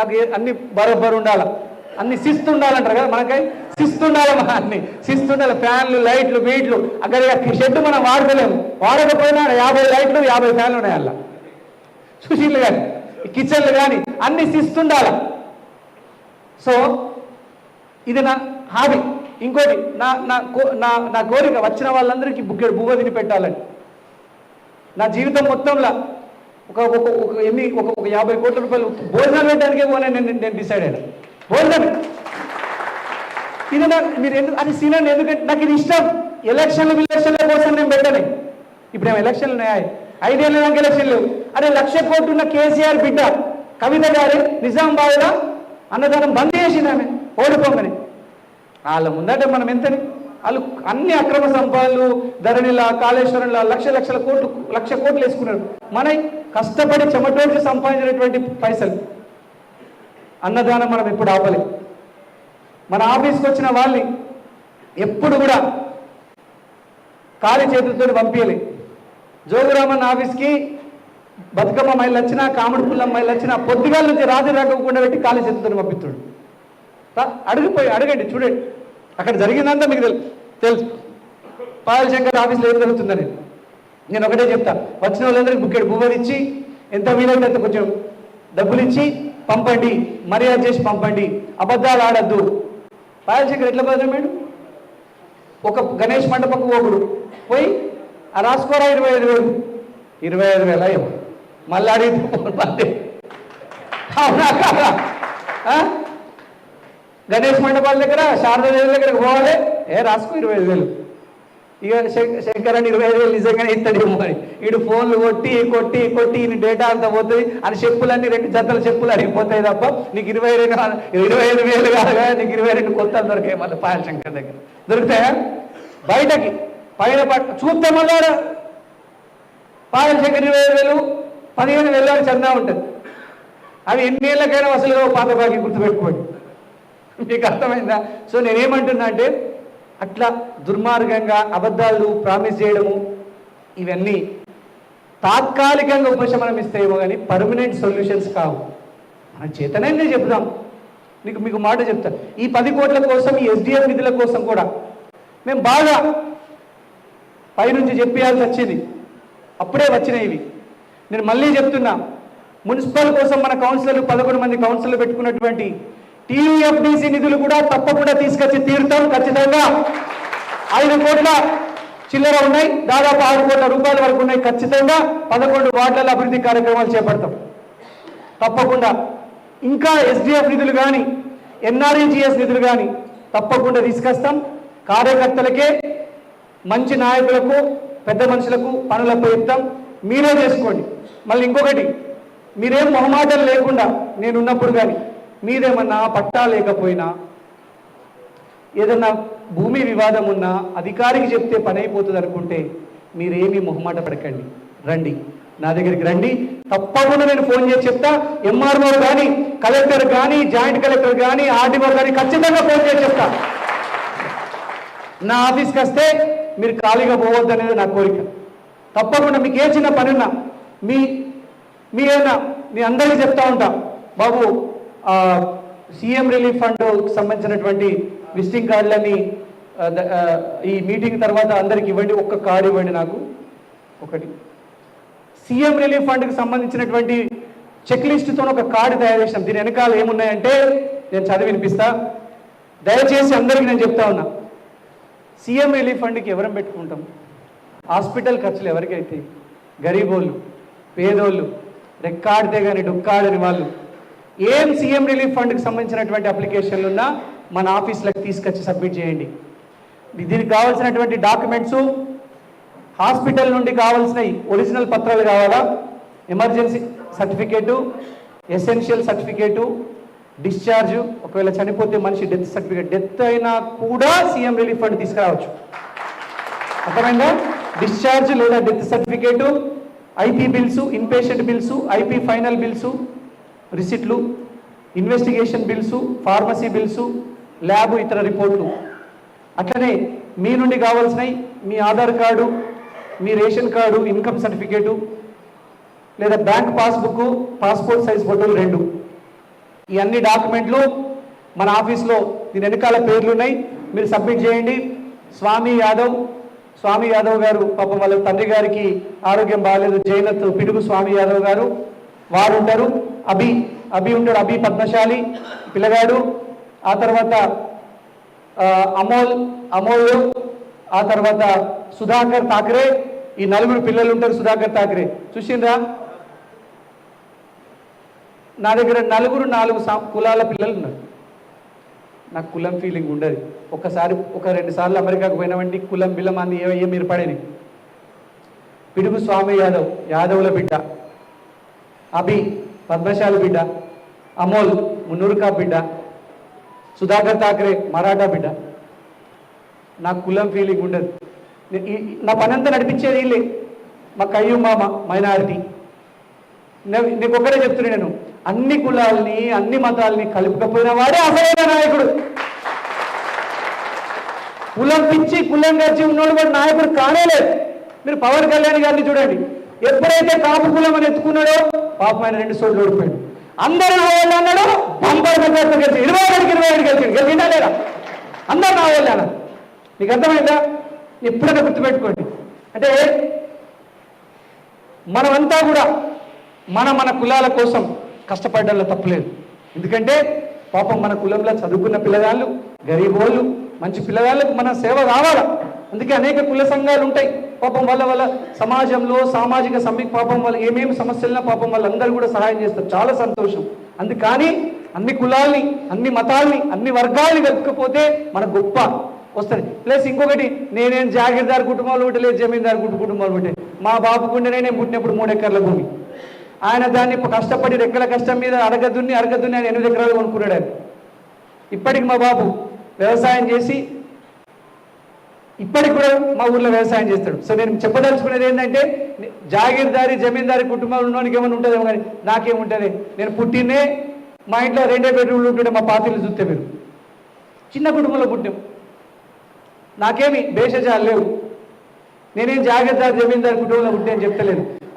అన్ని బరోబరు ఉండాలి, అన్ని శిస్తు ఉండాలంటారు కదా, మనకై శిస్తు ఉండాలి, అన్ని శిస్తు ఉండాలి. ఫ్యాన్లు, లైట్లు, వీట్లు, అక్కడ షెడ్ మనం వాడలేము, వాడకపోయినా 50 లైట్లు 50 ఫ్యాన్లు ఉన్నాయి అలా. సుశీళ్ళు కానీ కిచెన్లు కానీ అన్ని శిస్తు ఉండాలి. సో ఇది నా హాబీ. ఇంకోటి నా కోరిక వచ్చిన వాళ్ళందరికీ బుక్కెడు బువ్వ తిని పెట్టాలని. నా జీవితం మొత్తంలో ఒక 50 కోట్ల రూపాయలు భోజనాలు పెట్టడానికే నేను డిసైడ్ అయినా. భోజనం ఇది మీరు ఎందుకు అది సీనండి, ఎందుకంటే నాకు ఇది ఇష్టం. ఎలక్షన్ల కోసం నేను పెట్టాను. ఇప్పుడు ఏమో ఎలక్షన్లు ఉన్నాయి, 5 ఏళ్ళ దాకా ఎలక్షన్లు. అరే 1,00,000 కోట్లు ఉన్న కేసీఆర్ బిడ్డ కవిత గారి నిజామాబాద్లో అన్నదానం బంద్ చేసింది ఆమె ఓడిపోమని. వాళ్ళ ముందట మనం ఎంతని, వాళ్ళు అన్ని అక్రమ సంపాదనలు, ధరణిలా, కాళేశ్వరంలా 1,00,000 కోట్లు వేసుకున్నారు. మన కష్టపడి చెమటోడ్చి సంపాదించినటువంటి పైసలు అన్నదానం మనం ఎప్పుడు ఆపలే. మన ఆఫీస్కి వచ్చిన వాళ్ళని ఎప్పుడు కూడా ఖాళీ చేతులతో పంపించలే. జోగురామన్ ఆఫీస్కి బతుకమ్మ మైళ్ళు వచ్చినా, కాముడు పుల్లం మైళ్ళు వచ్చినా పొద్దుగాల నుంచి రాత్రి రాకుండా పెట్టి ఖాళీ చేతులతో పంపిస్తాడు. అడగండి, చూడండి, అక్కడ జరిగిందంతా మీకు తెలుసు. పాయల్ శంకర్ ఆఫీస్లో ఏం జరుగుతుందని నేను ఒకటే చెప్తా. వచ్చిన వాళ్ళందరికీ బుక్కెడు బువ్వలు ఇచ్చి, ఎంత వీలైతే అంత కొంచెం డబ్బులు ఇచ్చి పంపండి, మర్యాద చేసి పంపండి, అబద్ధాలు ఆడద్దు. పాయల్ శంకర్ ఎట్లా బదిలేడు? ఒక గణేష్ మండపకు ఒకడు పోయి ఆ రాసుకోరా 25,000, 25,000 అయ్యో మళ్ళీ అడిగితే అవునా కాదా? గణేష్ మండపాల దగ్గర, శారదాదేవి దగ్గరకు పోవాలి, రాసుకో 25,000. ఇక శంకర్ అని 25,000 నిజంగానే ఇస్తాడేమో అని వీడు ఫోన్లు కొట్టి కొట్టి కొట్టి ఈయన డేటా అంతా పోతుంది. అని చెప్పులన్నీ 2 జతల చెప్పులు అడిగిపోతాయి తప్ప నీకు 25,000 కాదుగా, నీకు 22 కొత్తలు దొరికాయి. మళ్ళీ పాయల్ శంకర్ దగ్గర దొరుకుతాయా? బయటకి పైన చూస్తే మళ్ళా పాయల్ శంకర్ 25,000, 15,000 చందా ఉంటుంది. అవి ఎన్ని ఏళ్ళకైనా అసలు పాత బాకి గుర్తుపెట్టుకోండి. మీకు అర్థమైందా? సో నేనేమంటున్నా అంటే అట్లా దుర్మార్గంగా అబద్ధాలు ప్రామిస్ చేయడము ఇవన్నీ తాత్కాలికంగా ఉపశమనం ఇస్తాయేమో కానీ పర్మనెంట్ సొల్యూషన్స్ కావు. మన చేతనే చెప్దాం. మీకు మాట చెప్తాను. ఈ 10 కోట్ల కోసం, ఈ ఎస్డిఎఫ్ నిధుల కోసం కూడా మేము బాగా పైనుంచి చెప్పేయాల్సి వచ్చింది. అప్పుడే వచ్చినాయి ఇవి. నేను మళ్ళీ చెప్తున్నా, మున్సిపల్ కోసం మన కౌన్సిలర్లు 11 మంది కౌన్సిలర్లు పెట్టుకున్నటువంటి టీయూఎఫ్డిసి నిధులు కూడా తప్పకుండా తీసుకొచ్చి తీరుతాం. ఖచ్చితంగా 5 కోట్ల చిల్లర ఉన్నాయి, దాదాపు 6 కోట్ల రూపాయల వరకు ఉన్నాయి. ఖచ్చితంగా 11 వార్డుల అభివృద్ధి కార్యక్రమాలు చేపడతాం తప్పకుండా. ఇంకా ఎస్డిఎఫ్ నిధులు కానీ, ఎన్ఆర్ఈజిఎస్ నిధులు కానీ తప్పకుండా తీసుకొస్తాం. కార్యకర్తలకే, మంచి నాయకులకు, పెద్ద మనుషులకు పనులపై చెప్తాం. మీరే చేసుకోండి. మళ్ళీ ఇంకొకటి, మీరేం మొహమాటం లేకుండా నేనున్నప్పుడు కానీ మీరేమన్నా పట్టా లేకపోయినా, ఏదన్నా భూమి వివాదం ఉన్నా అధికారికి చెప్తే పని అయిపోతుంది అనుకుంటే మీరేమీ మొహమాట పడకండి, రండి, నా దగ్గరికి రండి. తప్పకుండా నేను ఫోన్ చేసి చెప్తా. ఎంఆర్ఓ కానీ, కలెక్టర్ కానీ, జాయింట్ కలెక్టర్ కానీ, ఆర్డీఓ కానీ ఖచ్చితంగా ఫోన్ చేసి చెప్తా. నా ఆఫీస్కి వస్తే మీరు ఖాళీగా పోవద్దు అనేది నా కోరిక. తప్పకుండా మీకు ఏ చిన్న పని ఉన్నా మీ అందరికీ చెప్తా ఉంటా, బాబు సీఎం రిలీఫ్ ఫండ్ సంబంధించినటువంటి విజిటింగ్ కార్డులని ఈ మీటింగ్ తర్వాత అందరికి ఇవ్వండి, ఒక్క కార్డు ఇవ్వండి నాకు ఒకటి. సీఎం రిలీఫ్ ఫండ్కి సంబంధించినటువంటి చెక్ లిస్టుతో ఒక కార్డు తయారు చేసినాం. దీని వెనకాల ఏమున్నాయంటే నేను చదివి వినిపిస్తా. దయచేసి అందరికీ నేను చెప్తా ఉన్నా, సీఎం రిలీఫ్ ఫండ్కి ఎవరం పెట్టుకుంటాం? హాస్పిటల్ ఖర్చులు ఎవరికైతే, గరీబోళ్ళు, పేదోళ్ళు, రెక్కాడితే కానీ డొక్కాడని వాళ్ళు ఏం సీఎం రిలీఫ్ ఫండ్కి సంబంధించినటువంటి అప్లికేషన్లు ఉన్నా మన ఆఫీస్లకు తీసుకొచ్చి సబ్మిట్ చేయండి. దీనికి కావాల్సినటువంటి డాక్యుమెంట్స్, హాస్పిటల్ నుండి కావాల్సినవి ఒరిజినల్ పత్రాలు కావాలా, emergency certificate, essential certificate, discharge, ఒకవేళ చనిపోతే మనిషి డెత్ సర్టిఫికేట్, డెత్ అయినా కూడా సీఎం రిలీఫ్ ఫండ్ తీసుకురావచ్చు. అర్థమైందా? డిశ్చార్జ్ లేదా death certificate, IP bills, inpatient bills, IP final bills, రిసిట్లు, investigation bills, pharmacy bills, lab ఇతర రిపోర్ట్లు. అట్లనే మీ నుండి కావాల్సినవి మీ ఆధార్ కార్డు, మీ రేషన్ కార్డు, ఇన్కమ్ సర్టిఫికేటు లేదా బ్యాంక్ పాస్బుక్, పాస్పోర్ట్ సైజ్ ఫోటోలు 2. ఈ అన్ని డాక్యుమెంట్లు మన ఆఫీస్లో దీని వెనకాల పేర్లు ఉన్నాయి, మీరు సబ్మిట్ చేయండి. స్వామి యాదవ్ గారు పాపం వాళ్ళ తండ్రి గారికి ఆరోగ్యం బాగాలేదు, జైనత్ పిడుగు స్వామి యాదవ్ గారు వారు ఉంటారు. అభి ఉంటాడు, అభి పద్మశాలి పిల్లగాడు. ఆ తర్వాత అమోల్, ఆ తర్వాత సుధాకర్ ఠాకరే, ఈ 4 పిల్లలు ఉంటారు. సుధాకర్ ఠాకరే చూసిండ్రా, నా దగ్గర 4 కులాల పిల్లలు ఉన్నారు. నాకు కులం ఫీలింగ్ ఉండదు. ఒకసారి 2 సార్లు అమెరికాకు పోయినామంటే కులం బిల్లం అని ఏ మీరు పడేది. పిడుగు స్వామి యాదవుల బిడ్డ, అభి పద్మశాలి బిడ్డ, అమోల్ మున్నూరుకా బిడ్డ, సుధాకర్ ఠాకరే మరాఠా బిడ్డ. నాకు కులం ఫీలింగ్ ఉండదు. నా పని అంతా నడిపించేది వీళ్ళే. మా కయ్యూ మామ మైనారిటీ. నీకు ఒక్కడే చెప్తున్నా, నేను అన్ని కులాలని అన్ని మతాలని కలుపుకపోయిన వాడే అసలైన నాయకుడు. కులం పిచ్చి కులం గచ్చి ఉన్నోడు వాడు నాయకుడు కానేలేదు. మీరు పవన్ కళ్యాణ్ గారిని చూడండి, ఎప్పుడైతే కాపు కులం అని ఎత్తుకున్నాడో పాపం ఆయన 2 చోట్ల ఓడిపోయాడు. అందరూ నా వాళ్ళు అన్నాడు, బంపర్ మెజార్టీతో గెలిచి 27 గెలిచిందా లేదా? అందరు నా వాళ్ళు అన్నారు. నీకు అర్థమైందా? ఎప్పుడైనా గుర్తుపెట్టుకోండి. అంటే మనమంతా కూడా మన కులాల కోసం కష్టపడ్డంలో తప్పులేదు. ఎందుకంటే పాపం మన కులంలో చదువుకున్న పిల్లగాళ్ళు, గరీబోళ్ళు, మంచి పిల్లగాళ్ళకు మన సేవ కావాలి. అందుకే అనేక కుల సంఘాలు ఉంటాయి. పాపం వాళ్ళ సమాజంలో సామాజిక పాపం వాళ్ళ ఏమేమి సమస్యలున్నా పాపం వాళ్ళందరూ కూడా సహాయం చేస్తారు. చాలా సంతోషం. అందుకని అన్ని కులాల్ని అన్ని మతాల్ని అన్ని వర్గాల్ని కలుపుకపోతే మన గొప్ప వస్తుంది. ప్లస్ ఇంకొకటి, నేనేం జాగీర్దార్ కుటుంబాలు పుట్టలేదు, జమీందార్ కుటుంబాలు పుట్టే. మా బాబుకుంటే నేను పుట్టినప్పుడు 3 ఎకరాల భూమి. ఆయన దాన్ని కష్టపడి రెక్కల కష్టం మీద అరగదున్ని ఆయన 8 ఎకరాలు కొనుక్కున్నాడు. ఆయన ఇప్పటికి మా బాబు వ్యవసాయం చేసి ఇప్పటికి కూడా మా ఊర్లో వ్యవసాయం చేస్తాడు. సో నేను చెప్పదలుచుకునేది ఏంటంటే, జాగీర్దారి జమీందారి కుటుంబాలు ఉన్నోనికి ఏమైనా ఉంటుందేమో కానీ నాకేముంటుంది. నేను పుట్టినే మా ఇంట్లో 2 బెడ్రూమ్లు ఉంటుండే, మా పాతిళ్ళు చూస్తే మీరు చిన్న కుటుంబంలో పుట్టాం. నాకేమి భేషజాలు లేవు. నేనేం జాగీర్దారి జమీందారి కుటుంబంలో పుట్టే అని చెప్తలేదు.